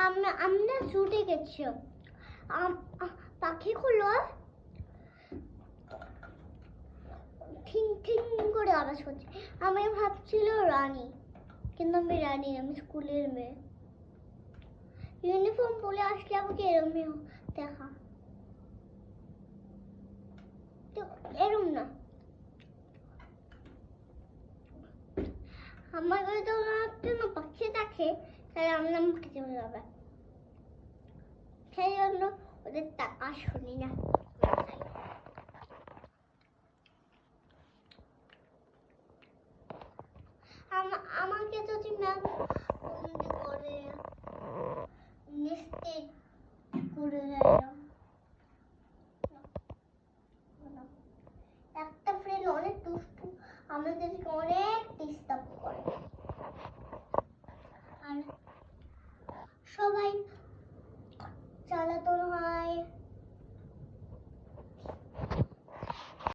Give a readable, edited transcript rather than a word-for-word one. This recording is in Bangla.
আমরা ছুটে গেছি। পাখিগুলো ঠিং ঠিং করে আওয়াজ করছে। আমি ভাবছিল রানী, কিন্তু আমি রানী, আমি স্কুলের মেয়ে। ইউনিফর্ম পরে আসলে আমাকে এরমই দেখা, তো এরম না। আমার ঘরে তো না পাখি থাকে, তাই আমরা আমাকে চলে যাবে, সেই জন্য ওদের টাকা শুনি না। আমাকে যদি ম্যাম বন্দি করে নিস্তেজ করে দেয়, একটা ফ্রেন্ড অনেক দুষ্টু, আমাদেরকে অনেক ডিস্টার্ব করে, আর সবাই